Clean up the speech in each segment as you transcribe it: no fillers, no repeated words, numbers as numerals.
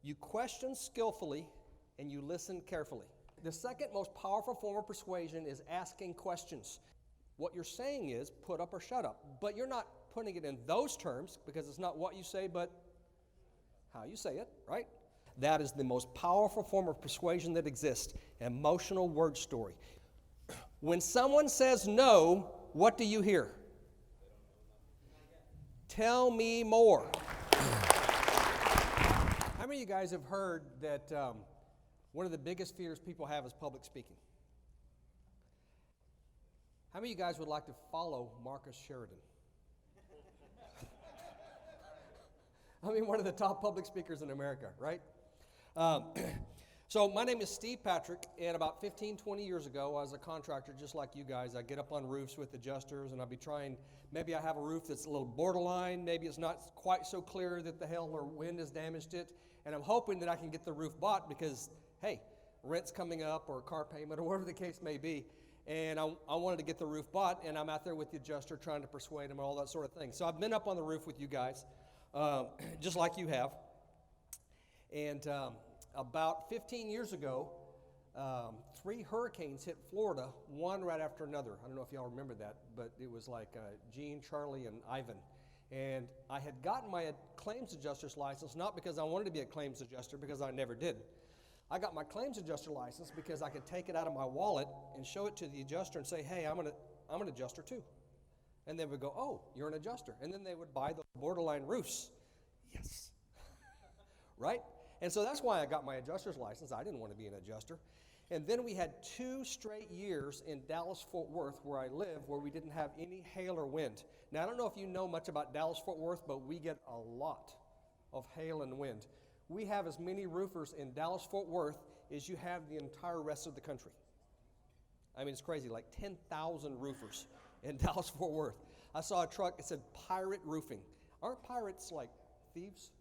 You question skillfully, and you listen carefully. The second most powerful form of persuasion is asking questions. What you're saying is put up or shut up, but you're not putting it in those terms because it's not what you say, but how you say it, right? That is the most powerful form of persuasion that exists, emotional word story. When someone says no, what do you hear? Tell me more. How many of you guys have heard that one of the biggest fears people have is public speaking? How many of you guys would like to follow Marcus Sheridan? I mean, one of the top public speakers in America, right? So my name is Steve Patrick, and about 15, 20 years ago, I was a contractor just like you guys. I get up on roofs with adjusters, and I'll be trying, maybe I have a roof that's a little borderline, maybe it's not quite so clear that the hail or wind has damaged it, and I'm hoping that I can get the roof bought because, hey, rent's coming up or car payment or whatever the case may be, and I wanted to get the roof bought, and I'm out there with the adjuster trying to persuade him and all that sort of thing. So I've been up on the roof with you guys, just like you have, and about 15 years ago, 3 hurricanes hit Florida, one right after another. I don't know if y'all remember that, but it was like Gene, Charlie, and Ivan. And I had gotten my claims adjuster's license, not because I wanted to be a claims adjuster, because I never did. I got my claims adjuster license because I could take it out of my wallet and show it to the adjuster and say, hey, I'm an adjuster too. And they would go, oh, you're an adjuster. And then they would buy the borderline roofs. Yes. Right? And so that's why I got my adjuster's license. I didn't want to be an adjuster. And then we had 2 straight years in Dallas-Fort Worth, where I live, where we didn't have any hail or wind. Now, I don't know if you know much about Dallas-Fort Worth, but we get a lot of hail and wind. We have as many roofers in Dallas-Fort Worth as you have the entire rest of the country. I mean, it's crazy, like 10,000 roofers in Dallas-Fort Worth. I saw a truck, it said Pirate Roofing. Aren't pirates like thieves?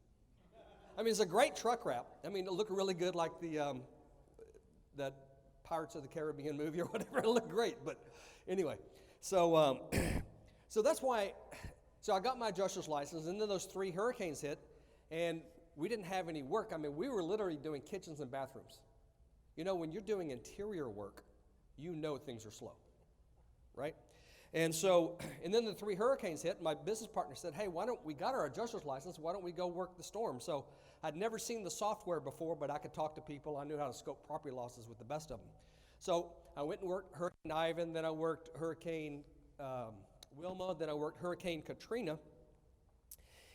I mean, it's a great truck wrap. I mean, it looked really good, like that Pirates of the Caribbean movie or whatever. It looked great, but anyway. So that's why. So I got my adjuster's license, and then those 3 hurricanes hit, and we didn't have any work. I mean, we were literally doing kitchens and bathrooms. You know, when you're doing interior work, you know things are slow, right? And so, and then the 3 hurricanes hit, and my business partner said, hey, we got our adjuster's license, why don't we go work the storm? So I'd never seen the software before, but I could talk to people. I knew how to scope property losses with the best of them. So I went and worked Hurricane Ivan, then I worked Hurricane Wilma, then I worked Hurricane Katrina.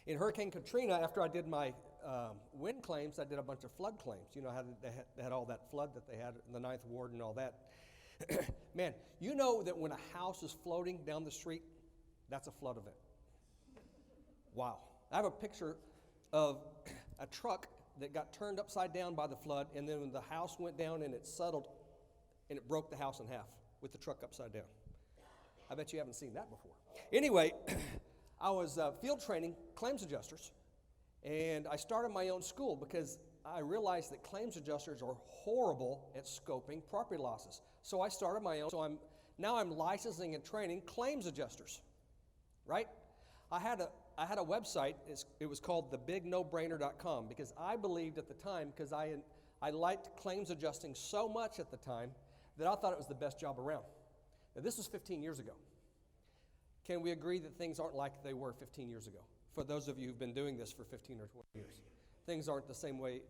In Hurricane Katrina, after I did my wind claims, I did a bunch of flood claims. You know how they had all that flood that they had in the 9th Ward and all that. Man, you know that when a house is floating down the street, that's a flood event. Wow. I have a picture of a truck that got turned upside down by the flood, and then when the house went down and it settled, and it broke the house in half with the truck upside down. I bet you haven't seen that before. Anyway, I was field training claims adjusters, and I started my own school because I realized that claims adjusters are horrible at scoping property losses. So I started my own. So I'm licensing and training claims adjusters, right? I had a website. It was called thebignobrainer.com because I believed at the time, because I liked claims adjusting so much at the time that I thought it was the best job around. Now this was 15 years ago. Can we agree that things aren't like they were 15 years ago? For those of you who've been doing this for 15 or 20 years, things aren't the same way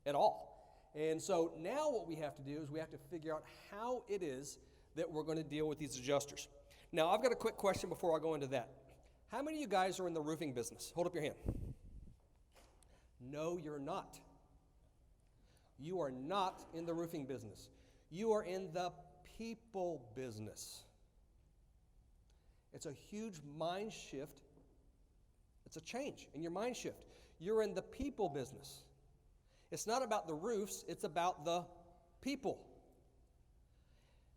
at all. And so now what we have to do is we have to figure out how it is that we're going to deal with these adjusters. Now, I've got a quick question before I go into that. How many of you guys are in the roofing business? Hold up your hand. No, you're not. You are not in the roofing business. You are in the people business. It's a huge mind shift. It's a change in your mind shift. You're in the people business. It's not about the roofs, it's about the people.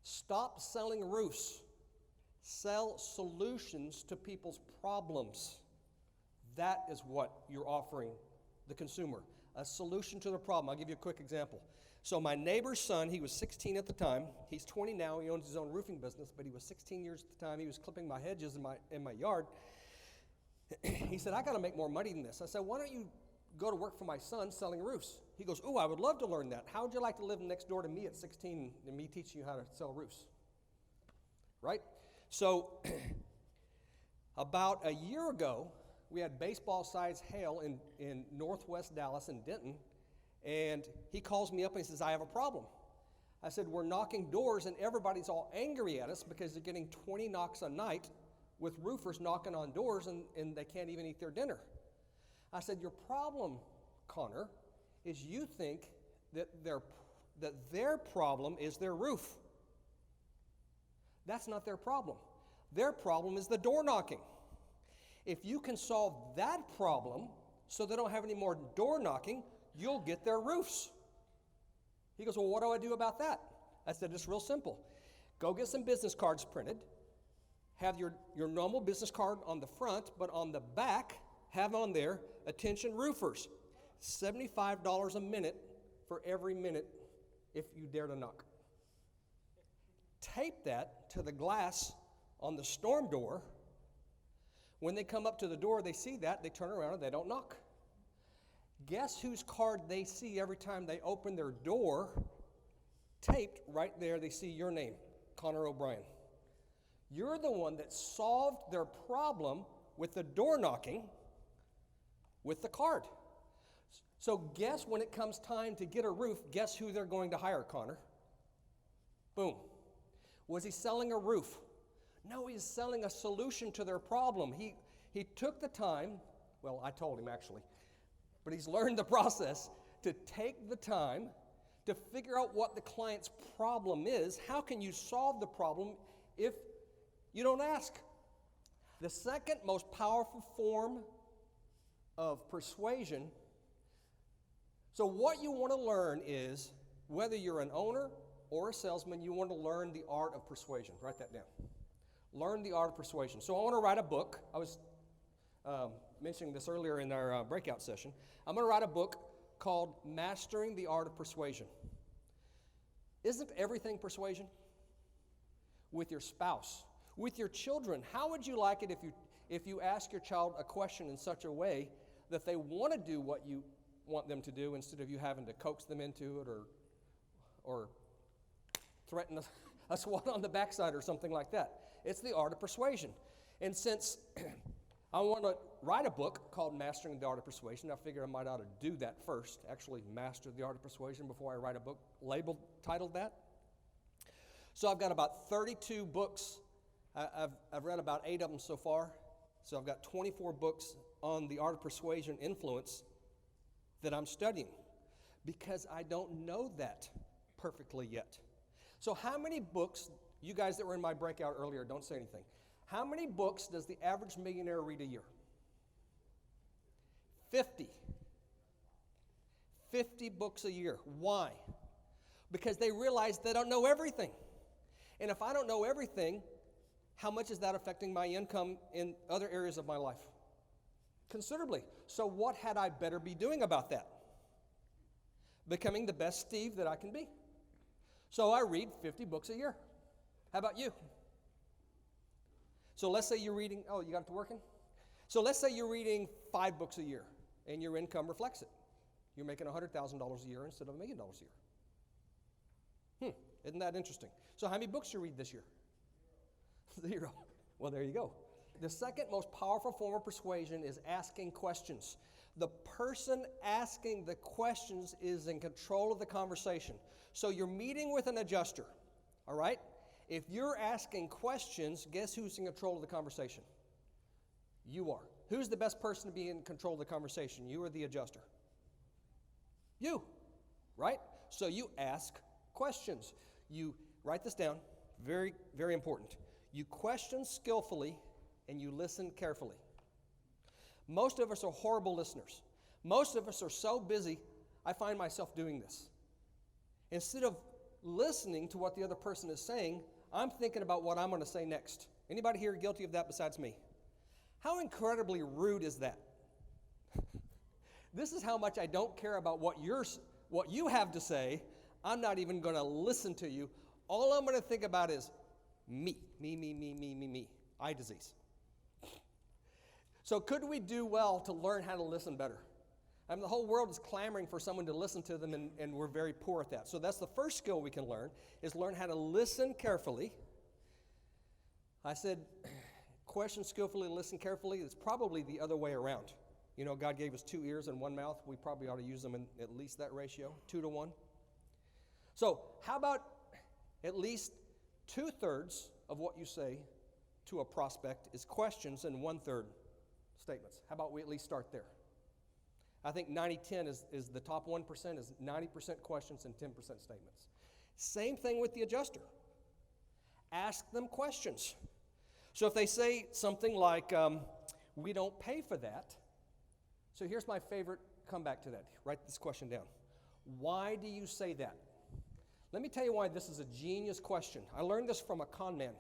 Stop selling roofs. Sell solutions to people's problems. That is what you're offering the consumer, a solution to the problem. I'll give you a quick example. So my neighbor's son, he was 16 at the time. He's 20 now. He owns his own roofing business, but he was 16 years at the time. He was clipping my hedges in my yard. He said, I got to make more money than this. I said, why don't you go to work for my son selling roofs. He goes, "Ooh, I would love to learn that. How would you like to live next door to me at 16 and me teaching you how to sell roofs?" Right? So about a year ago, we had baseball-sized hail in northwest Dallas in Denton, and he calls me up and he says, "I have a problem." I said, "We're knocking doors and everybody's all angry at us because they're getting 20 knocks a night with roofers knocking on doors and they can't even eat their dinner." I said, "Your problem, Connor, is you think that their problem is their roof. That's not their problem. Their problem is the door knocking. If you can solve that problem so they don't have any more door knocking, you'll get their roofs." He goes, "Well, what do I do about that?" I said, "It's real simple. Go get some business cards printed. Have your normal business card on the front, but on the back, have on there, 'Attention roofers, $75 a minute for every minute if you dare to knock.' Tape that to the glass on the storm door. When they come up to the door, they see that, they turn around and they don't knock. Guess whose card they see every time they open their door? Taped right there, they see your name, Connor O'Brien. You're the one that solved their problem with the door knocking with the card. So guess when it comes time to get a roof, guess who they're going to hire, Connor? Boom. Was he selling a roof? No, he's selling a solution to their problem. He took the time, well, I told him actually, but he's learned the process to take the time to figure out what the client's problem is. How can you solve the problem if you don't ask? The second most powerful form of persuasion. So what you want to learn is, whether you're an owner or a salesman, you want to learn the art of persuasion. Write that down. Learn the art of persuasion. So I want to write a book. I was mentioning this earlier in our breakout session. I'm going to write a book called Mastering the Art of Persuasion. Isn't everything persuasion? With your spouse, with your children. How would you like it if you ask your child a question in such a way that they want to do what you want them to do instead of you having to coax them into it or threaten a swat on the backside or something like that? It's the art of persuasion. And since I want to write a book called Mastering the Art of Persuasion, I figure I might ought to do that first, actually master the art of persuasion before I write a book titled that. So I've got about 32 books. I've read about 8 of them so far. So I've got 24 books on the art of persuasion influence that I'm studying because I don't know that perfectly yet. So how many books, you guys that were in my breakout earlier, don't say anything. How many books does the average millionaire read a year? 50. 50 books a year. Why? Because they realize they don't know everything. And if I don't know everything, how much is that affecting my income in other areas of my life? Considerably. So what had I better be doing about that? Becoming the best Steve that I can be. So I read 50 books a year. How about you? So let's say you're reading, oh, you got it working? So let's say you're reading 5 books a year and your income reflects it. You're making $100,000 a year instead of $1 million a year. Isn't that interesting? So how many books you read this year? 0. Well, there you go. The second most powerful form of persuasion is asking questions. The person asking the questions is in control of the conversation. So you're meeting with an adjuster, all right? If you're asking questions, guess who's in control of the conversation? You are. Who's the best person to be in control of the conversation, you or the adjuster? You, right? So you ask questions. You write this down, very, very important. You question skillfully and you listen carefully. Most of us are horrible listeners. Most of us are so busy, I find myself doing this. Instead of listening to what the other person is saying, I'm thinking about what I'm going to say next. Anybody here guilty of that besides me? How incredibly rude is that? This is how much I don't care about what you have to say. I'm not even going to listen to you. All I'm going to think about is me. Eye disease. So could we do well to learn how to listen better? I mean, the whole world is clamoring for someone to listen to them, and we're very poor at that. So that's the first skill we can learn, is learn how to listen carefully. I said, question skillfully, listen carefully. It's probably the other way around. You know, God gave us 2 ears and 1 mouth. We probably ought to use them in at least that ratio, 2 to 1. So how about at least 2/3 of what you say to a prospect is questions and 1/3 statements? How about we at least start there? I think 90-10 is the top 1% is 90% questions and 10% statements. Same thing with the adjuster. Ask them questions. So if they say something like, we don't pay for that, so here's my favorite comeback to that. Write this question down. Why do you say that? Let me tell you why this is a genius question. I learned this from a con man.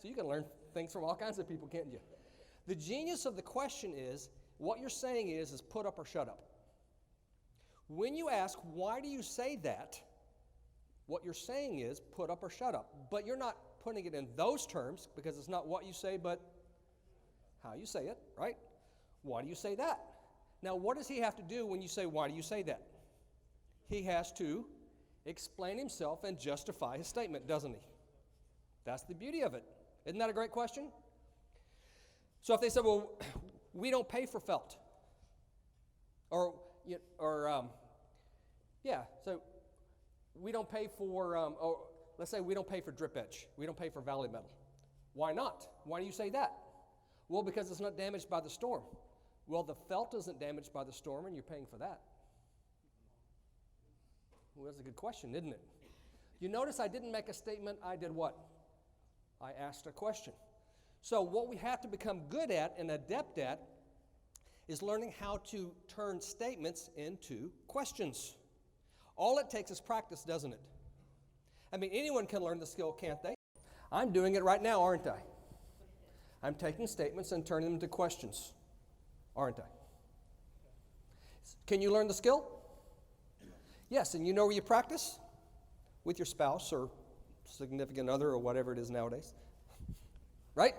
So you can learn things from all kinds of people, can't you? The genius of the question is, what you're saying is put up or shut up. When you ask, why do you say that? What you're saying is put up or shut up. But you're not putting it in those terms because it's not what you say, but how you say it, right? Why do you say that? Now, what does he have to do when you say, why do you say that? He has to explain himself and justify his statement, doesn't he? That's the beauty of it. Isn't that a great question? So if they say, well, we don't pay for felt. So we don't pay for, let's say we don't pay for drip edge. We don't pay for valley metal. Why not? Why do you say that? Well, because it's not damaged by the storm. Well, the felt isn't damaged by the storm, and you're paying for that. Well, that's a good question, isn't it? You notice I didn't make a statement. I did what? I asked a question. So what we have to become good at and adept at is learning how to turn statements into questions. All it takes is practice, doesn't it? I mean, anyone can learn the skill, can't they? I'm doing it right now, aren't I? I'm taking statements and turning them into questions, aren't I? Can you learn the skill? Yes, and you know where you practice? With your spouse or significant other or whatever it is nowadays. Right?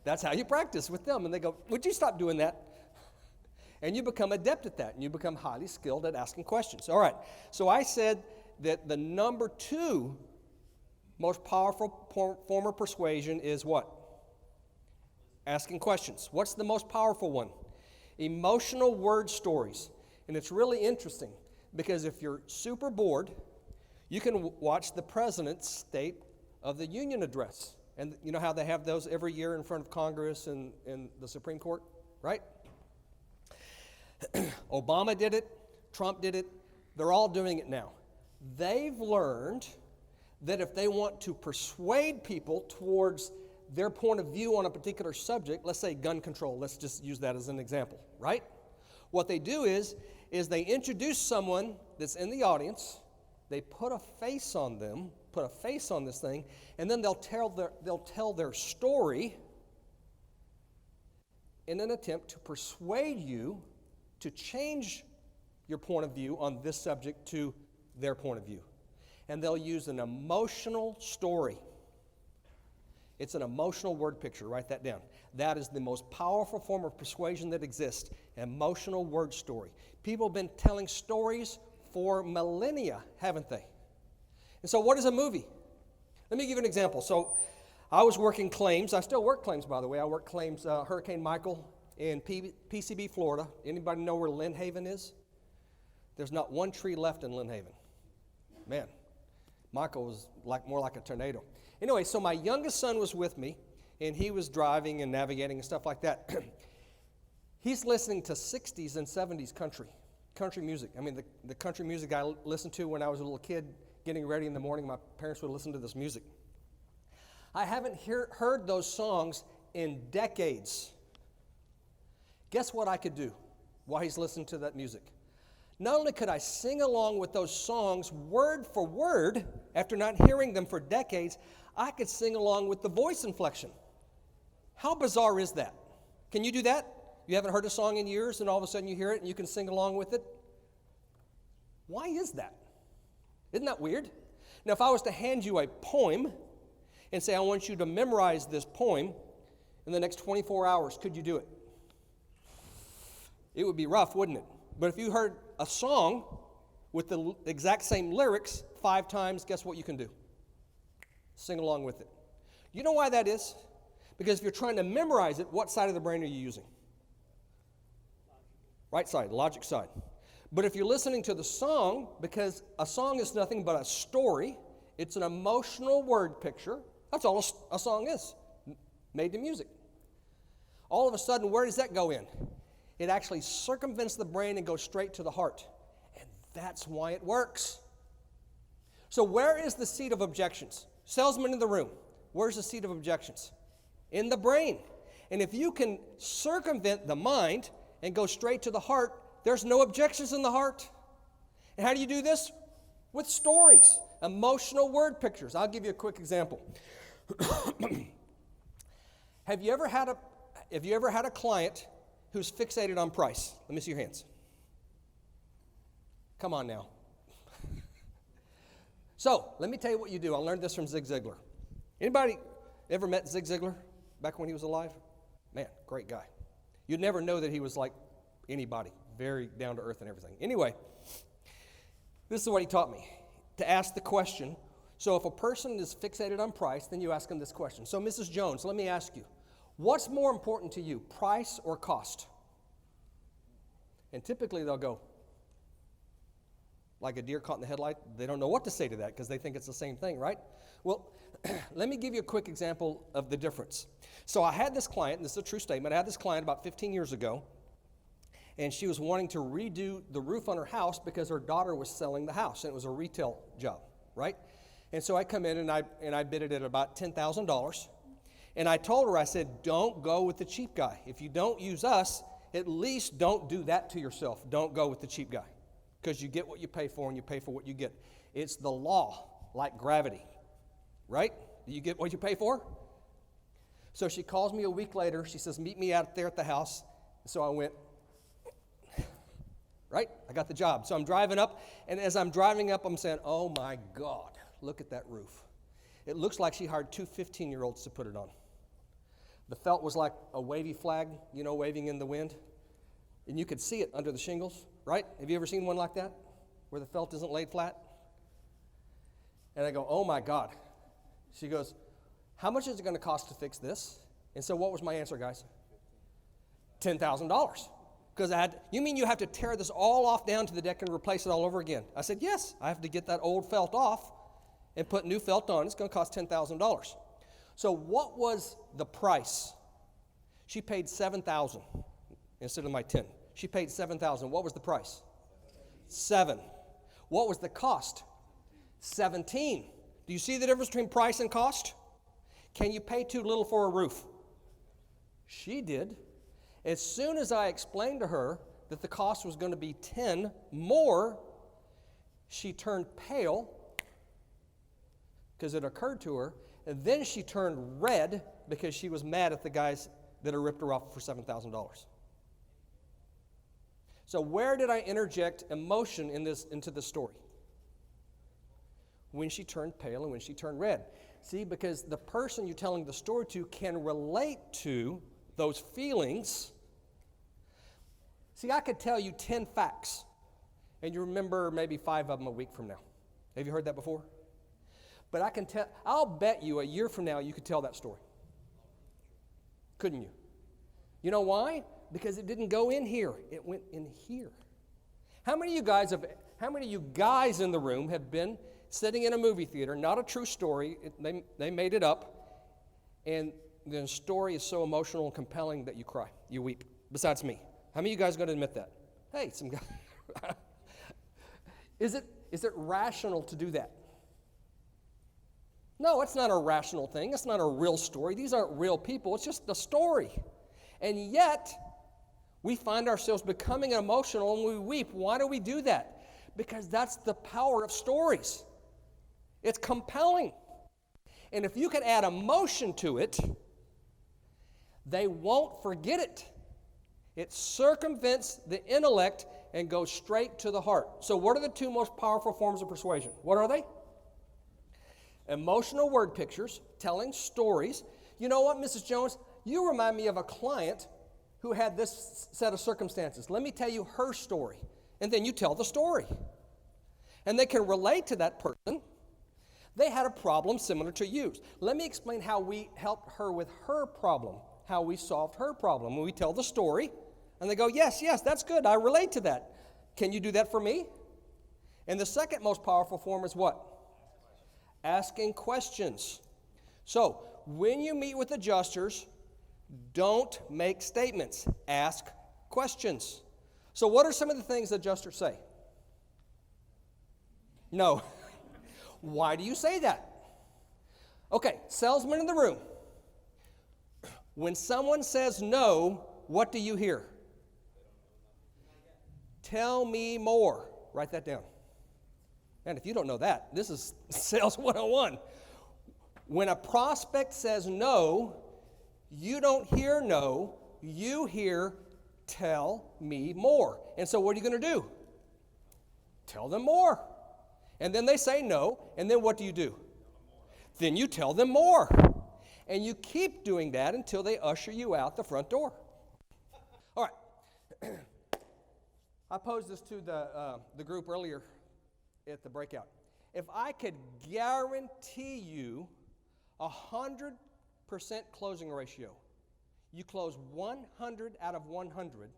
That's how you practice with them. And they go, would you stop doing that? And you become adept at that, and you become highly skilled at asking questions. All right, so I said that the number 2 most powerful form of persuasion is what? Asking questions. What's the most powerful one? Emotional word stories. And it's really interesting because if you're super bored, you can watch the President's State of the Union address. And you know how they have those every year in front of Congress and the Supreme Court, right? Obama did it, Trump did it, they're all doing it now. They've learned that if they want to persuade people towards their point of view on a particular subject, let's say gun control, let's just use that as an example, right? What they do is they introduce someone that's in the audience, they put a face on them, put a face on this thing, and then they'll tell their story in an attempt to persuade you to change your point of view on this subject to their point of view. And they'll use an emotional story. It's an emotional word picture. Write that down. That is the most powerful form of persuasion that exists, emotional word story. People have been telling stories for millennia, haven't they? And so what is a movie? Let me give you an example. So I was working claims. I still work claims, by the way. I work claims Hurricane Michael in PCB, Florida. Anybody know where Lynn Haven is? There's not one tree left in Lynn Haven. Man, Michael was more like a tornado. Anyway, so my youngest son was with me, and he was driving and navigating and stuff like that. He's listening to 60s and 70s country music. I mean, the country music I listened to when I was a little kid, getting ready in the morning, my parents would listen to this music. I haven't heard those songs in decades. Guess what I could do while he's listening to that music? Not only could I sing along with those songs word for word, after not hearing them for decades, I could sing along with the voice inflection. How bizarre is that? Can you do that? You haven't heard a song in years, and all of a sudden you hear it and you can sing along with it? Why is that? Isn't that weird? Now, if I was to hand you a poem and say, I want you to memorize this poem in the next 24 hours, could you do it? It would be rough, wouldn't it? But if you heard a song with the exact same lyrics 5 times, guess what you can do? Sing along with it. You know why that is? Because if you're trying to memorize it, what side of the brain are you using? Right side, logic side. But if you're listening to the song, because a song is nothing but a story, it's an emotional word picture. That's all a song is, made to music. All of a sudden, where does that go in? It actually circumvents the brain and goes straight to the heart. And that's why it works. So where is the seat of objections? Salesman in the room, where's the seat of objections? In the brain. And if you can circumvent the mind and go straight to the heart, there's no objections in the heart. And how do you do this? With stories, emotional word pictures. I'll give you a quick example. Have you ever had a client who's fixated on price? Let me see your hands. Come on now. So, let me tell you what you do. I learned this from Zig Ziglar. Anybody ever met Zig Ziglar back when he was alive? Man, great guy. You'd never know that he was like anybody, very down to earth and everything. Anyway, this is what he taught me, to ask the question. So if a person is fixated on price, then you ask them this question. So Mrs. Jones, let me ask you, what's more important to you, price or cost? And typically they'll go, like a deer caught in the headlight. They don't know what to say to that because they think it's the same thing, right? Well, let me give you a quick example of the difference. So I had this client, and this is a true statement, I had this client about 15 years ago, and she was wanting to redo the roof on her house because her daughter was selling the house, and it was a retail job, right? And so I come in and I bid it at about $10,000, and I told her, I said, don't go with the cheap guy. If you don't use us, at least don't do that to yourself. Don't go with the cheap guy, because you get what you pay for and you pay for what you get. It's the law, like gravity, right? You get what you pay for? So she calls me a week later. She says, meet me out there at the house. So I went, right? I got the job. So I'm driving up, and as I'm driving up, I'm saying, oh my God, look at that roof. It looks like she hired 2 15-year-olds to put it on. The felt was like a wavy flag, waving in the wind. And you could see it under the shingles, right? Have you ever seen one like that, where the felt isn't laid flat? And I go, oh my God. She goes, how much is it going to cost to fix this? And so what was my answer, guys? $10,000. Because you mean you have to tear this all off down to the deck and replace it all over again? I said, yes, I have to get that old felt off and put new felt on. It's going to cost $10,000. So what was the price? She paid $7,000 instead of my 10. She paid $7,000. What was the price? 7. What was the cost? 17. Do you see the difference between price and cost? Can you pay too little for a roof? She did. As soon as I explained to her that the cost was going to be 10 more, she turned pale because it occurred to her, and then she turned red because she was mad at the guys that had ripped her off for $7,000. So where did I interject emotion into this story? When she turned pale and when she turned red. See, because the person you're telling the story to can relate to those feelings. See, I could tell you 10 facts, and you remember maybe 5 of them a week from now. Have you heard that before? But I'll bet you a year from now you could tell that story. Couldn't you? You know why? Because it didn't go in here. It went in here. How many of you guys in the room have been sitting in a movie theater, not a true story, they made it up, and the story is so emotional and compelling that you cry, you weep, besides me? How many of you guys are going to admit that? Hey, some guys. Is it rational to do that? No, it's not a rational thing. It's not a real story. These aren't real people. It's just a story. And yet, we find ourselves becoming emotional and we weep. Why do we do that? Because that's the power of stories. It's compelling. And if you can add emotion to it, they won't forget it. It circumvents the intellect and goes straight to the heart. So what are the 2 most powerful forms of persuasion? What are they? Emotional word pictures, telling stories. You know what, Mrs. Jones? You remind me of a client who had this set of circumstances. Let me tell you her story. And then you tell the story. And they can relate to that person. They had a problem similar to yours. Let me explain how we helped her with her problem, how we solved her problem. When we tell the story, and they go, yes, that's good. I relate to that. Can you do that for me? And the second most powerful form is what? Asking questions. So, when you meet with adjusters, don't make statements. Ask questions. So, what are some of the things adjusters say? No. Why do you say that? Okay, salesman in the room. When someone says no, what do you hear? Tell me more. Write that down. And if you don't know that, this is sales 101. When a prospect says no, you don't hear no, you hear tell me more. And so what are you going to do? Tell them more. And then they say no, and then what do? Then you tell them more. And you keep doing that until they usher you out the front door. All right. I posed this to the group earlier at the breakout. If I could guarantee you 100% closing ratio, you close 100 out of 100,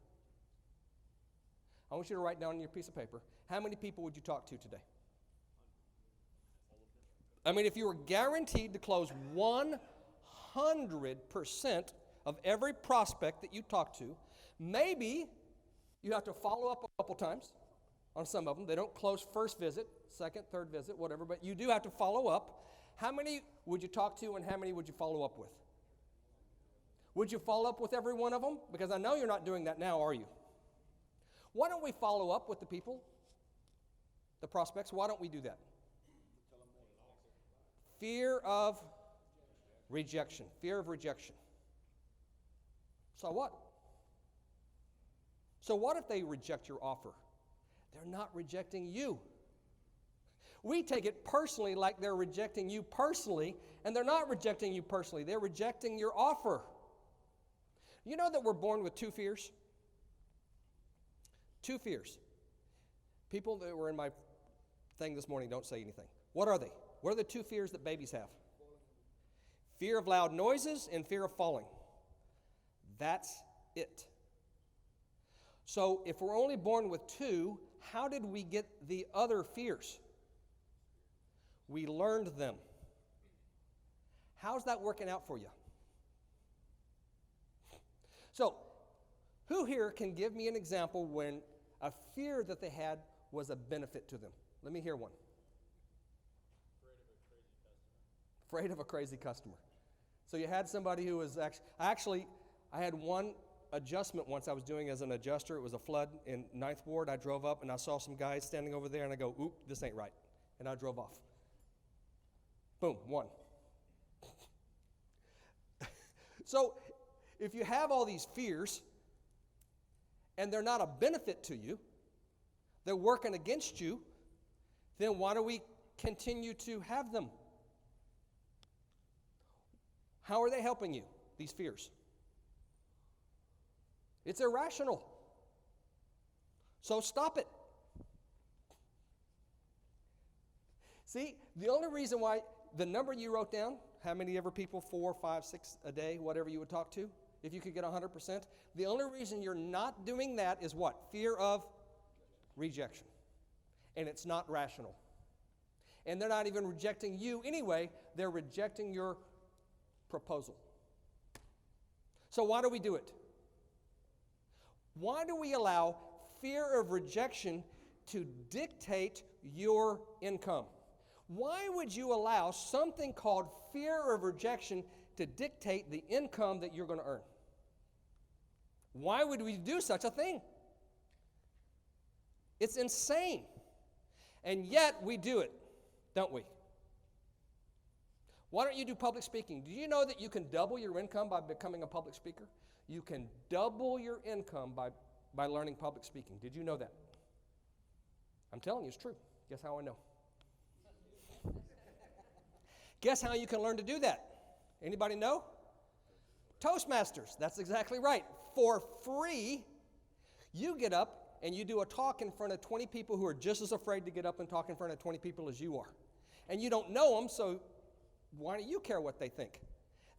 I want you to write down on your piece of paper, how many people would you talk to today? I mean, if you were guaranteed to close 100% of every prospect that you talk to, maybe you have to follow up a couple times on some of them. They don't close first visit, second, third visit, whatever, but you do have to follow up. How many would you talk to and how many would you follow up with? Would you follow up with every one of them? Because I know you're not doing that now, are you? Why don't we follow up with the people, the prospects? Why don't we do that? Fear of rejection. Fear of rejection. So what? So what if they reject your offer? They're not rejecting you. We take it personally like they're rejecting you personally, and they're not rejecting you personally. They're rejecting your offer. You know that we're born with two fears? Two fears. People that were in my thing this morning don't say anything. What are they? What are the two fears that babies have? Fear of loud noises and fear of falling. That's it. So if we're only born with two, how did we get the other fears? We learned them. How's that working out for you? So, who here can give me an example when a fear that they had was a benefit to them? Let me hear one. Afraid of a crazy customer. So you had somebody who was actually, I had one adjustment once I was doing as an adjuster. It was a flood in 9th Ward. I drove up and I saw some guys standing over there and I go, oop, this ain't right. And I drove off. Boom, one. So if you have all these fears and they're not a benefit to you, they're working against you, then why do we continue to have them? How are they helping you, these fears? It's irrational. So stop it. See, the only reason why the number you wrote down, how many ever people, 4, 5, 6 a day, whatever you would talk to, if you could get 100%, the only reason you're not doing that is what? Fear of rejection. And it's not rational. And they're not even rejecting you anyway, they're rejecting your proposal. So why do we do it? Why do we allow fear of rejection to dictate your income? Why would you allow something called fear of rejection to dictate the income that you're going to earn? Why would we do such a thing? It's insane. And yet we do it, don't we? Why don't you do public speaking? Do you know that you can double your income by becoming a public speaker? You can double your income by learning public speaking. Did you know that? I'm telling you, it's true. Guess how I know? Guess how you can learn to do that? Anybody know? Toastmasters, that's exactly right. For free, you get up and you do a talk in front of 20 people who are just as afraid to get up and talk in front of 20 people as you are. And you don't know them, so why do you care what they think?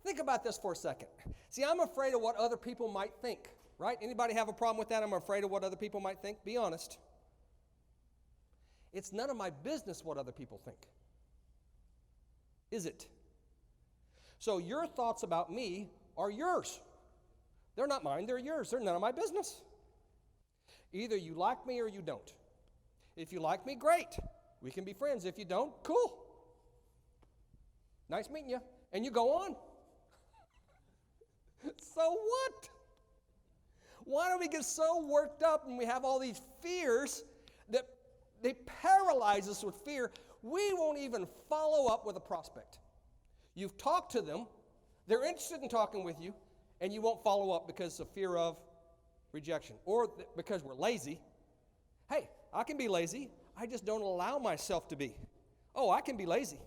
Think about this for a second. See, I'm afraid of what other people might think, right? Anybody have a problem with that? I'm afraid of what other people might think? Be honest. It's none of my business what other people think. Is it? So your thoughts about me are yours. They're not mine, they're yours. They're none of my business. Either you like me or you don't. If you like me, great. We can be friends. If you don't, cool. Nice meeting you. And you go on. So what? Why do we get so worked up and we have all these fears that they paralyze us with fear? We won't even follow up with a prospect. You've talked to them, they're interested in talking with you, and you won't follow up because of fear of rejection or because we're lazy. Hey, I can be lazy. I just don't allow myself to be. Oh, I can be lazy.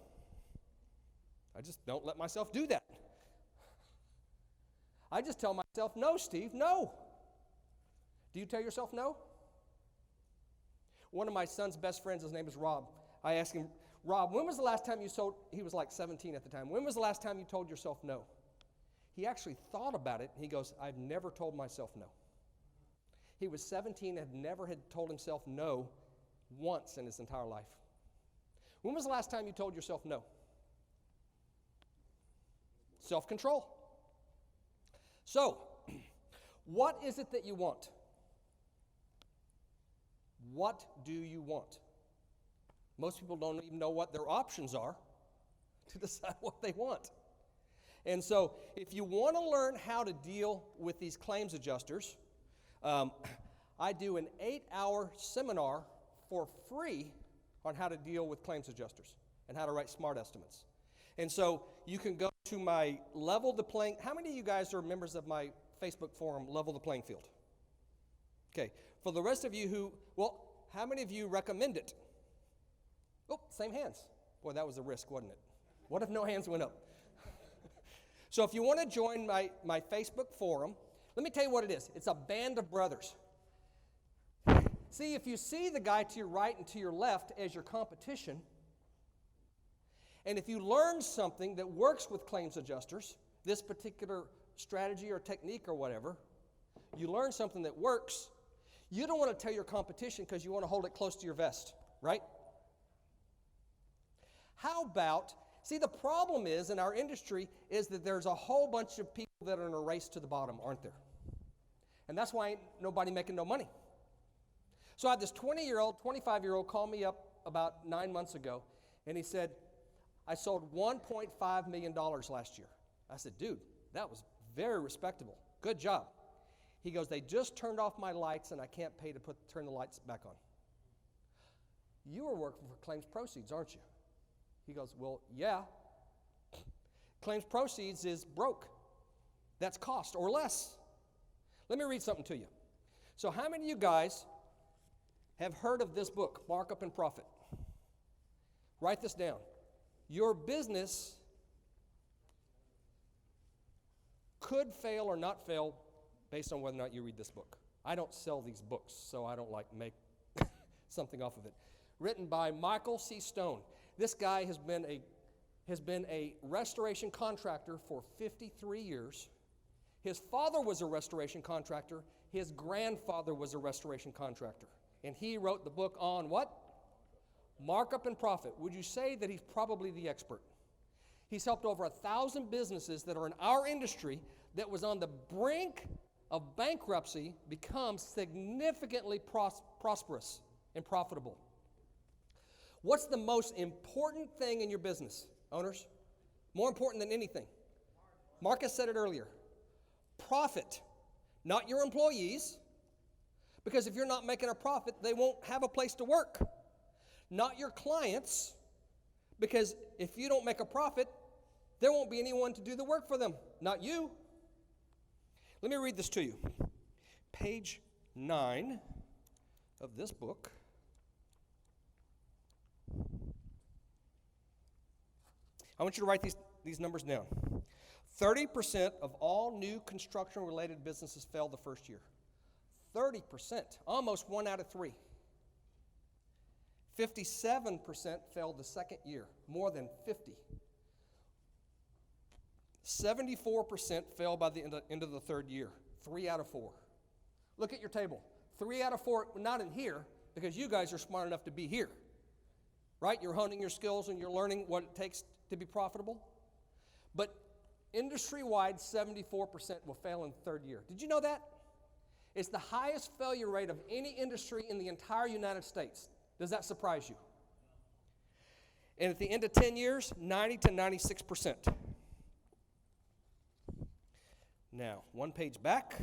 I just don't let myself do that. I just tell myself, no, Steve, no. Do you tell yourself no? One of my son's best friends, his name is Rob. I asked him, Rob, when was the last time you told, he was like 17 at the time, when was the last time you told yourself no? He actually thought about it, and he goes, I've never told myself no. He was 17 and had told himself no once in his entire life. When was the last time you told yourself no? Self-control. So, what is it that you want? What do you want? Most people don't even know what their options are to decide what they want. And so, if you want to learn how to deal with these claims adjusters, I do an 8-hour seminar for free on how to deal with claims adjusters and how to write smart estimates. And so, you can go to my Level the Playing. How many of you guys are members of my Facebook forum, Level the Playing Field? Okay. For the rest of you how many of you recommend it? Oh, same hands. Boy, that was a risk, wasn't it? What if no hands went up? So if you want to join my Facebook forum, let me tell you what it is. It's a band of brothers. See, if you see the guy to your right and to your left as your competition, and if you learn something that works with claims adjusters, this particular strategy or technique or whatever, you learn something that works, you don't want to tell your competition because you want to hold it close to your vest, right? How about, see, the problem is in our industry is that there's a whole bunch of people that are in a race to the bottom, aren't there? And that's why ain't nobody making no money. So I had this 20-year-old, 25-year-old call me up about 9 months ago, and he said, I sold $1.5 million last year. I said, dude, that was very respectable. Good job. He goes, they just turned off my lights, and I can't pay to turn the lights back on. You are working for claims proceeds, aren't you? He goes, well, yeah. Claims proceeds is broke. That's cost or less. Let me read something to you. So how many of you guys have heard of this book, Markup and Profit? Write this down. Your business could fail or not fail based on whether or not you read this book. I don't sell these books, so I don't make something off of it. Written by Michael C. Stone. This guy has been a restoration contractor for 53 years. His father was a restoration contractor. His grandfather was a restoration contractor. And he wrote the book on what? Markup and Profit. Would you say that he's probably the expert? He's helped over 1,000 businesses that are in our industry that was on the brink of bankruptcy become significantly prosperous and profitable. What's the most important thing in your business, owners? More important than anything. Marcus said it earlier. Profit, not your employees, because if you're not making a profit, they won't have a place to work. Not your clients, because if you don't make a profit, there won't be anyone to do the work for them. Not you. Let me read this to you. Page 9 of this book. I want you to write these numbers down. 30% of all new construction-related businesses fail the first year. 30%, almost 1 out of 3. 57% failed the second year, more than 50. 74% fail by the end of the third year, 3 out of 4. Look at your table. 3 out of 4, not in here, because you guys are smart enough to be here. Right? You're honing your skills and you're learning what it takes to be profitable. But industry-wide, 74% will fail in the third year. Did you know that? It's the highest failure rate of any industry in the entire United States. Does that surprise you? And at the end of 10 years, 90 to 96%. Now, one page back.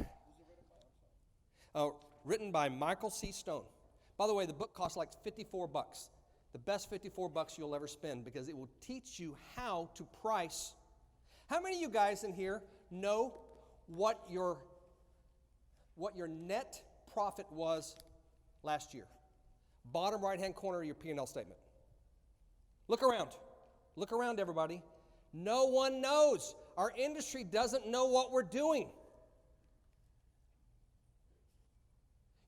Written by Michael C. Stone. By the way, the book costs like $54. The best $54 you'll ever spend, because it will teach you how to price. How many of you guys in here know what your net profit was last year? Bottom right-hand corner of your P&L statement. Look around. Look around, everybody. No one knows. Our industry doesn't know what we're doing.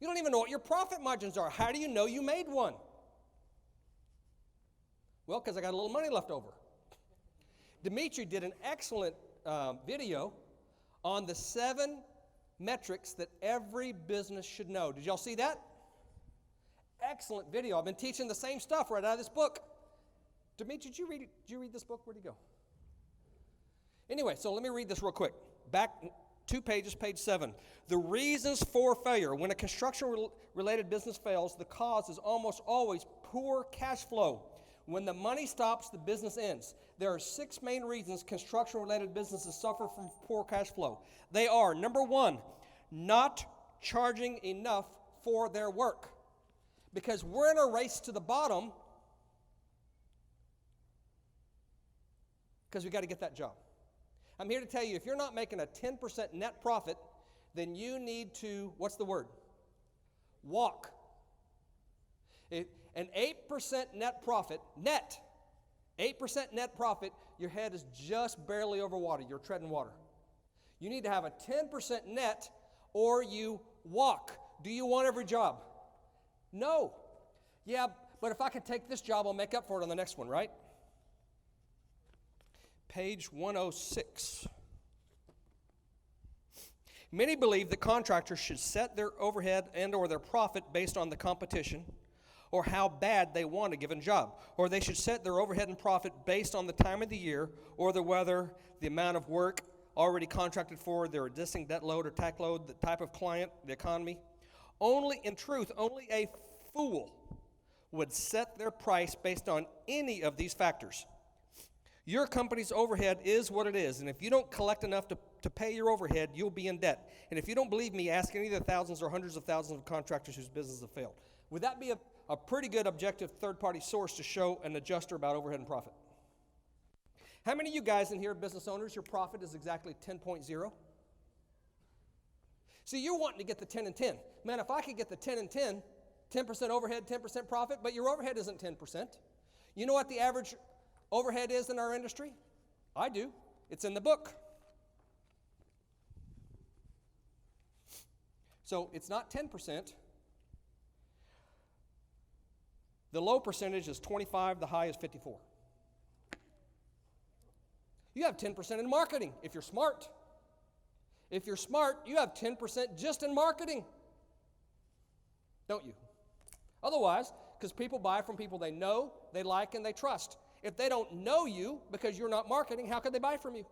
You don't even know what your profit margins are. How do you know you made one? Well, because I got a little money left over. Dimitri did an excellent video on the 7 metrics that every business should know. Did y'all see that? Excellent video. I've been teaching the same stuff right out of this book. Dimitri, did you read it? Did you read this book? Where'd he go? Anyway, so let me read this real quick. Back 2 pages, page 7. The reasons for failure. When a construction-related business fails, the cause is almost always poor cash flow. When the money stops, the business ends. There are 6 main reasons construction-related businesses suffer from poor cash flow. They are, number 1, not charging enough for their work. Because we're in a race to the bottom because we got to get that job. I'm here to tell you, if you're not making a 10% net profit, then you need to, what's the word? Walk. An 8% net profit, 8% net profit, your head is just barely over water. You're treading water. You need to have a 10% net or you walk. Do you want every job? No. Yeah, but if I can take this job, I'll make up for it on the next one, right? Page 106. Many believe that contractors should set their overhead and or their profit based on the competition or how bad they want a given job. Or they should set their overhead and profit based on the time of the year or the weather, the amount of work already contracted for, their existing debt load or tax load, the type of client, the economy. In truth, only a fool would set their price based on any of these factors. Your company's overhead is what it is, and if you don't collect enough to pay your overhead, you'll be in debt. And if you don't believe me, ask any of the thousands or hundreds of thousands of contractors whose businesses have failed. Would that be a pretty good objective third-party source to show an adjuster about overhead and profit? How many of you guys in here are business owners, your profit is exactly 10.0? See, you're wanting to get the 10 and 10. Man, if I could get the 10 and 10, 10% overhead, 10% profit, but your overhead isn't 10%. You know what the average overhead is in our industry? I do. It's in the book. So it's not 10%. The low percentage is 25, the high is 54. You have 10% in marketing if you're smart. If you're smart, you have 10% just in marketing. Don't you? Otherwise, because people buy from people they know, they like, and they trust. If they don't know you because you're not marketing, how could they buy from you?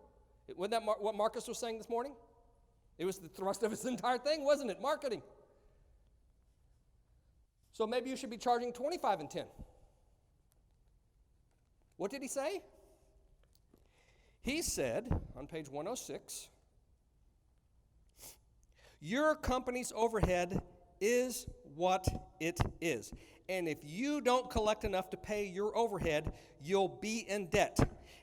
Wasn't that what Marcus was saying this morning? It was the thrust of his entire thing, wasn't it? Marketing. So maybe you should be charging 25 and 10. What did he say? He said, on page 106, your company's overhead is what it is. And if you don't collect enough to pay your overhead, you'll be in debt.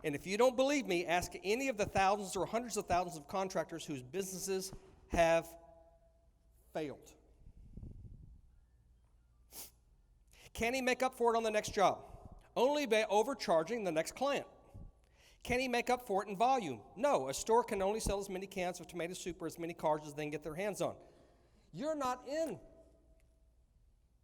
And if you don't believe me, ask any of the thousands or hundreds of thousands of contractors whose businesses have failed. Can he make up for it on the next job? Only by overcharging the next client. Can he make up for it in volume? No, a store can only sell as many cans of tomato soup or as many cars as they can get their hands on. You're not in.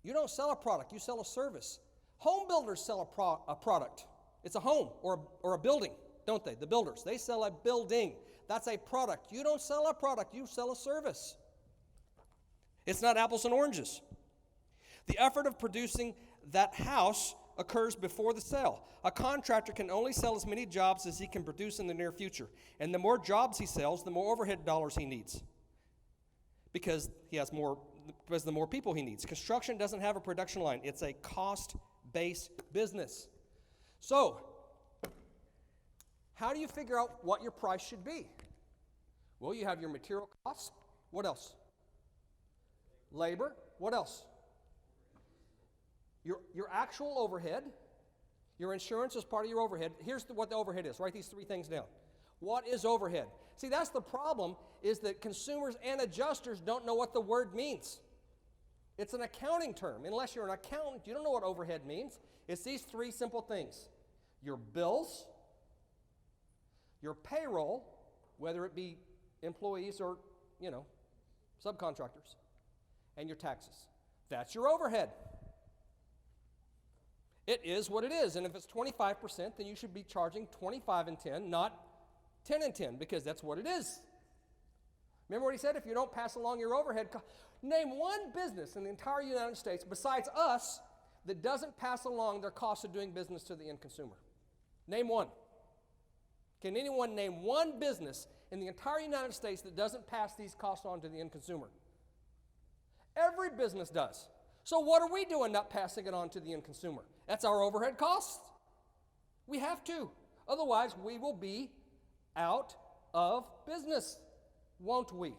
You don't sell a product, you sell a service. Home builders sell a product. It's a home or a building, don't they? The builders, they sell a building. That's a product. You don't sell a product, you sell a service. It's not apples and oranges. The effort of producing that house occurs before the sale. A contractor can only sell as many jobs as he can produce in the near future. And the more jobs he sells, the more overhead dollars he needs. Because the more people he needs. Construction doesn't have a production line. It's a cost-based business. So, how do you figure out what your price should be? Well, you have your material costs. What else? Labor. What else? Your actual overhead. Your insurance is part of your overhead. Here's what the overhead is. Write these three things down. What is overhead? See, that's the problem, is that consumers and adjusters don't know what the word means. It's an accounting term. Unless you're an accountant, you don't know what overhead means. It's these three simple things. Your bills, your payroll, whether it be employees or, subcontractors, and your taxes. That's your overhead. It is what it is. And if it's 25%, then you should be charging 25 and 10, not 10 and 10, because that's what it is. Remember what he said? If you don't pass along your overhead, name one business in the entire United States besides us that doesn't pass along their cost of doing business to the end consumer. Name one. Can anyone name one business in the entire United States that doesn't pass these costs on to the end consumer? Every business does. So what are we doing not passing it on to the end consumer? That's our overhead costs. We have to. Otherwise, we will be out of business, won't we?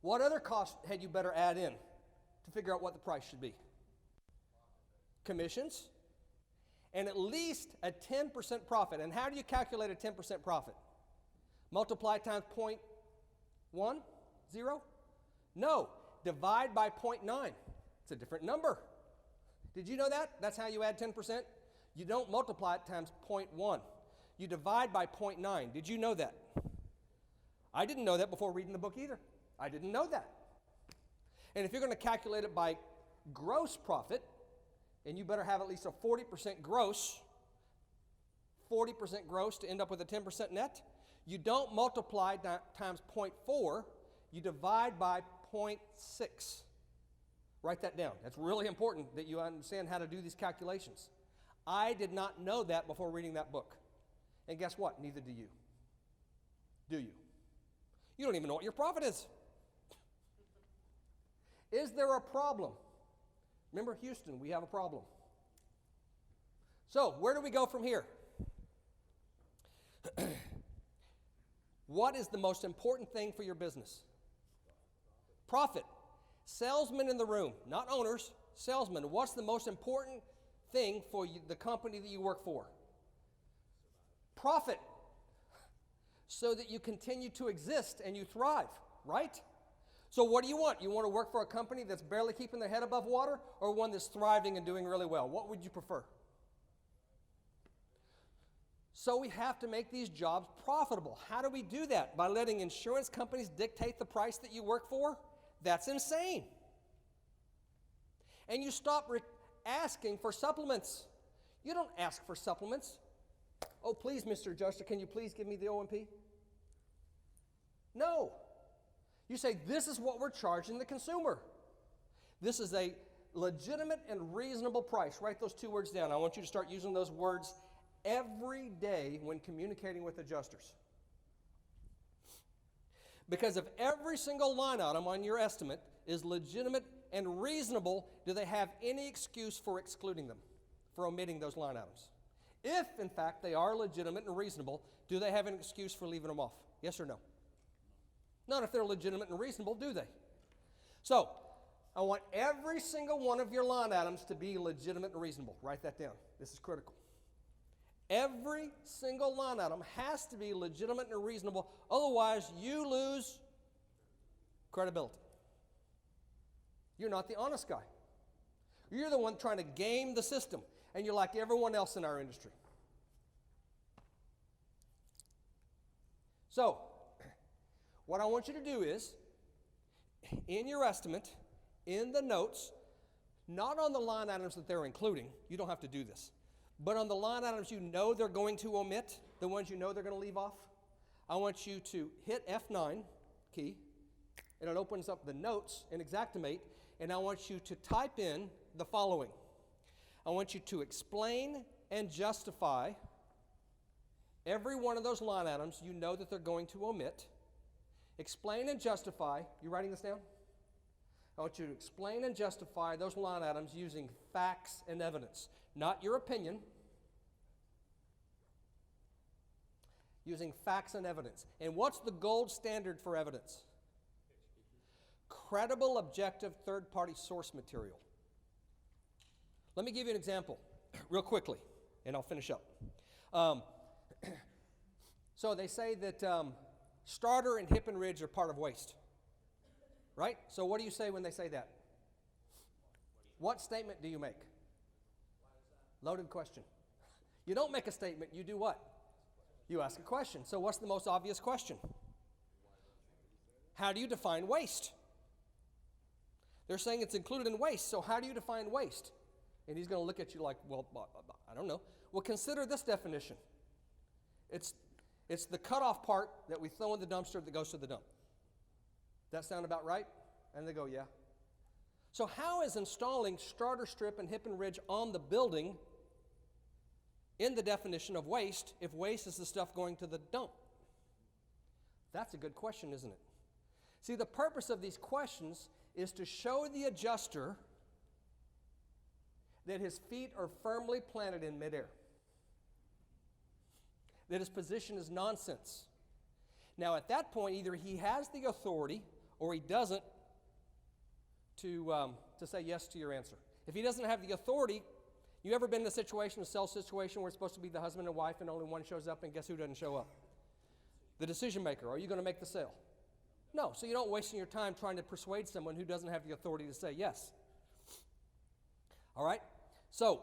What other costs had you better add in to figure out what the price should be? Commissions, and at least a 10% profit. And how do you calculate a 10% profit? Multiply times 0.10? No, divide by 0.9. It's a different number. Did you know that? That's how you add 10%? You don't multiply it times 0.1. You divide by 0.9. Did you know that? I didn't know that before reading the book either. I didn't know that. And if you're going to calculate it by gross profit, and you better have at least a 40% gross to end up with a 10% net, you don't multiply times 0.4, you divide by 0.6. Write that down. That's really important that you understand how to do these calculations. I did not know that before reading that book. And guess what? Neither do you. Do you? You don't even know what your profit is. Is there a problem? Remember Houston, we have a problem. So, where do we go from here? What is the most important thing for your business? Profit. Salesmen in the room, not owners, salesmen. What's the most important thing for the company that you work for? Profit. So that you continue to exist and you thrive, right? So what do you want? You want to work for a company that's barely keeping their head above water, or one that's thriving and doing really well? What would you prefer? So we have to make these jobs profitable. How do we do that? By letting insurance companies dictate the price that you work for? That's insane. And you stop asking for supplements. You don't ask for supplements. Oh, please, Mr. Adjuster, can you please give me the O&P? No. You say, this is what we're charging the consumer. This is a legitimate and reasonable price. Write those two words down. I want you to start using those words every day when communicating with adjusters. Because if every single line item on your estimate is legitimate and reasonable, do they have any excuse for excluding them, for omitting those line items? If, in fact, they are legitimate and reasonable, do they have an excuse for leaving them off? Yes or no? Not if they're legitimate and reasonable, do they? So, I want every single one of your line items to be legitimate and reasonable. Write that down. This is critical. Every single line item has to be legitimate and reasonable. Otherwise, you lose credibility. You're not the honest guy. You're the one trying to game the system, and you're like everyone else in our industry. So, what I want you to do is, in your estimate, in the notes, not on the line items that they're including, you don't have to do this, but on the line items you know they're going to omit, the ones you know they're going to leave off, I want you to hit F9 key, and it opens up the notes in Xactimate, and I want you to type in the following. I want you to explain and justify every one of those line items you know that they're going to omit. Explain and justify. You writing this down? I want you to explain and justify those line items using facts and evidence, not your opinion. Using facts and evidence. And what's the gold standard for evidence? Credible, objective, third-party source material. Let me give you an example real quickly, and I'll finish up. So they say that starter and hip and ridge are part of waist, right? So what do you say when they say that? What statement do you make? Loaded question. You don't make a statement, you do what? You ask a question. So what's the most obvious question? How do you define waist? They're saying it's included in waist, so how do you define waist? And he's going to look at you like, well, I don't know. Well, consider this definition. It's the cutoff part that we throw in the dumpster that goes to the dump. That sound about right? And they go, yeah. So how is installing starter strip and hip and ridge on the building in the definition of waste if waste is the stuff going to the dump? That's a good question, isn't it? See, the purpose of these questions is to show the adjuster that his feet are firmly planted in midair, that his position is nonsense. Now, at that point, either he has the authority or he doesn't to say yes to your answer. If he doesn't have the authority, you ever been in a sales situation where it's supposed to be the husband and wife and only one shows up, and guess who doesn't show up? The decision maker. Are you going to make the sale? No, so you don't waste your time trying to persuade someone who doesn't have the authority to say yes. All right? So,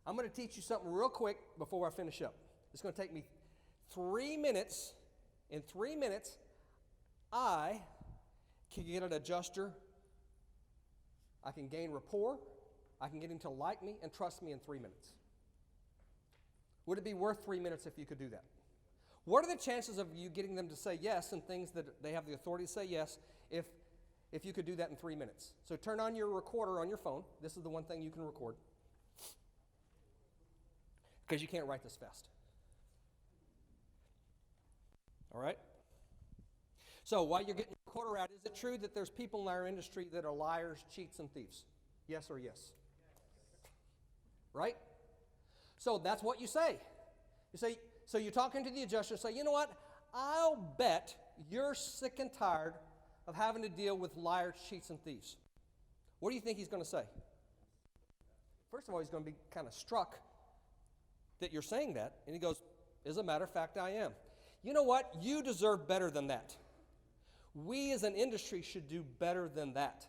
I'm going to teach you something real quick before I finish up. It's going to take me 3 minutes. In 3 minutes, I can get an adjuster. I can gain rapport. I can get him to like me and trust me in 3 minutes. Would it be worth 3 minutes if you could do that? What are the chances of you getting them to say yes and things that they have the authority to say yes if you could do that in 3 minutes? So turn on your recorder on your phone. This is the one thing you can record, because you can't write this fast. All right? So while you're getting your recorder out, is it true that there's people in our industry that are liars, cheats, and thieves? Yes or yes? Right? So that's what you say. You say, so you're talking to the adjuster and say, you know what? I'll bet you're sick and tired of having to deal with liars, cheats, and thieves. What do you think he's going to say? First of all, he's going to be kind of struck that you're saying that. And he goes, as a matter of fact, I am. You know what? You deserve better than that. We as an industry should do better than that.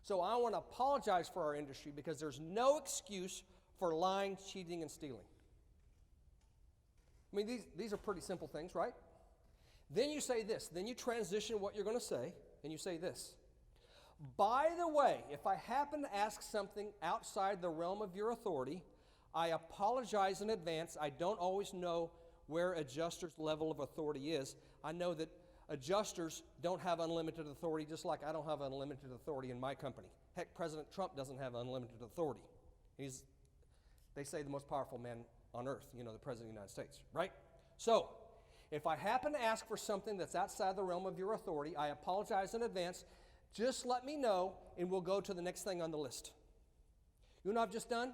So I want to apologize for our industry because there's no excuse for lying, cheating, and stealing. I mean, these are pretty simple things, right? Then you say this. Then you transition what you're going to say, and you say this. By the way, if I happen to ask something outside the realm of your authority, I apologize in advance. I don't always know where adjuster's level of authority is. I know that adjusters don't have unlimited authority, just like I don't have unlimited authority in my company. Heck, President Trump doesn't have unlimited authority. He's, they say, the most powerful man on earth, the President of the United States, right? So, if I happen to ask for something that's outside the realm of your authority, I apologize in advance. Just let me know, and we'll go to the next thing on the list. You know what I've just done?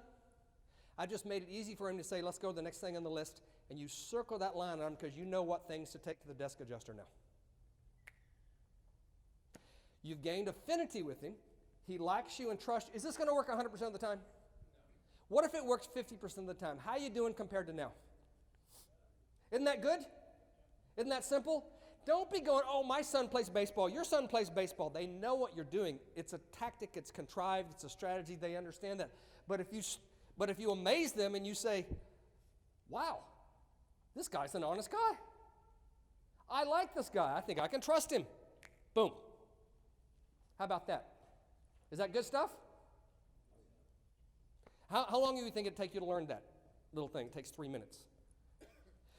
I just made it easy for him to say, let's go to the next thing on the list, and you circle that line on because you know what things to take to the desk adjuster now. You've gained affinity with him. He likes you and trusts you. Is this going to work 100% of the time? What if it works 50% of the time? How are you doing compared to now? Isn't that good? Isn't that simple? Don't be going, oh, my son plays baseball. Your son plays baseball. They know what you're doing. It's a tactic. It's contrived. It's a strategy. They understand that. But if you amaze them and you say, wow, This guy's an honest guy. I like this guy. I think I can trust him. Boom. How about that? Is that good stuff? How long do you think it'd take you to learn that little thing? It takes 3 minutes.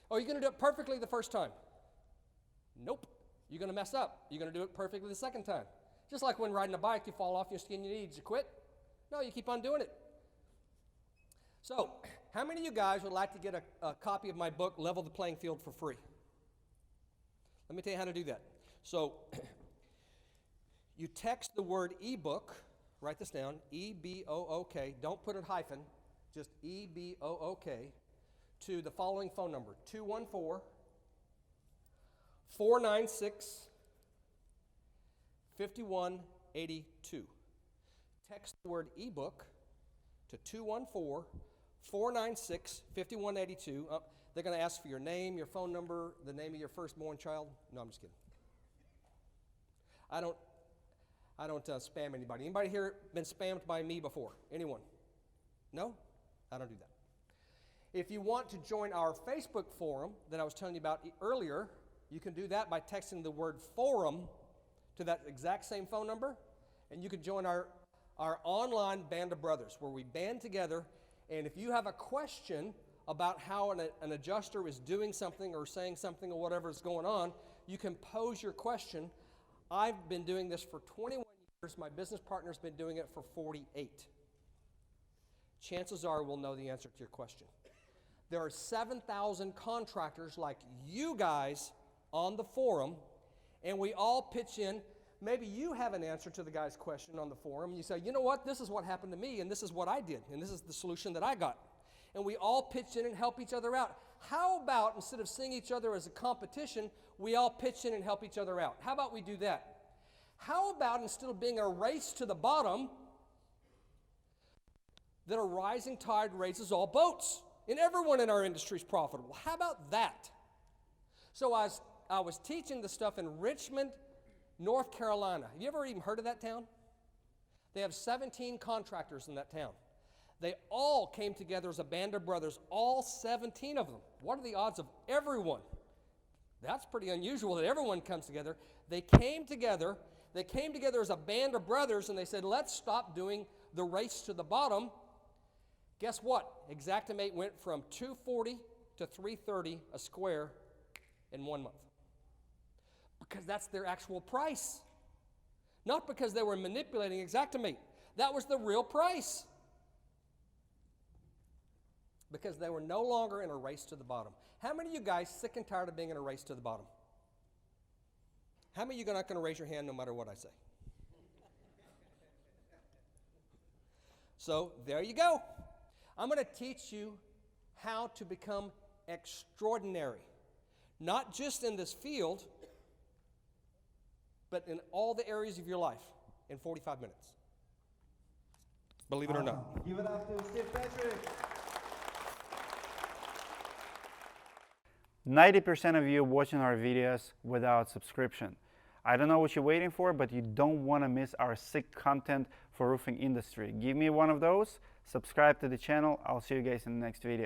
Oh, you're going to do it perfectly the first time? Nope. You're going to mess up. You're going to do it perfectly the second time. Just like when riding a bike, you fall off, you skin your knee. Did you quit? No, you keep on doing it. So, how many of you guys would like to get a copy of my book, Level the Playing Field, for free? Let me tell you how to do that. So, you text the word ebook, write this down, E-B-O-O-K, don't put a hyphen, just E-B-O-O-K, to the following phone number, 214-496-5182. Text the word ebook to 214-496-5182. They're going to ask for your name, your phone number, the name of your firstborn child. No, I'm just kidding. I don't spam anybody. Anybody here been spammed by me before? Anyone? No? I don't do that. If you want to join our Facebook forum that I was telling you about earlier, you can do that by texting the word forum to that exact same phone number, and you can join our online band of brothers where we band together, and if you have a question about how an adjuster is doing something or saying something or whatever is going on, you can pose your question. I've been doing this for 21 years. My business partner's been doing it for 48. Chances are we'll know the answer to your question. There are 7,000 contractors like you guys on the forum, and we all pitch in. Maybe you have an answer to the guy's question on the forum, and you say, you know what, this is what happened to me, and this is what I did, and this is the solution that I got. And we all pitch in and help each other out. How about, instead of seeing each other as a competition, we all pitch in and help each other out? How about we do that? How about, instead of being a race to the bottom, that a rising tide raises all boats, and everyone in our industry is profitable? How about that? So I was teaching the stuff in Richmond, North Carolina. Have you ever even heard of that town? They have 17 contractors in that town. They all came together as a band of brothers, all 17 of them. What are the odds of everyone? That's pretty unusual that everyone comes together. They came together as a band of brothers, and they said, let's stop doing the race to the bottom. Guess what? Xactimate went from $240 to $330 a square in 1 month. Because that's their actual price. Not because they were manipulating Xactimate. That was the real price. Because they were no longer in a race to the bottom. How many of you guys sick and tired of being in a race to the bottom? How many of you are not going to raise your hand no matter what I say? So there you go. I'm going to teach you how to become extraordinary. Not just in this field, but in all the areas of your life in 45 minutes. Believe it or not. Give it up to Steve Patrick. 90% of you watching our videos without subscription. I don't know what you're waiting for, but you don't want to miss our sick content for roofing industry. Give me one of those, subscribe to the channel. I'll see you guys in the next video.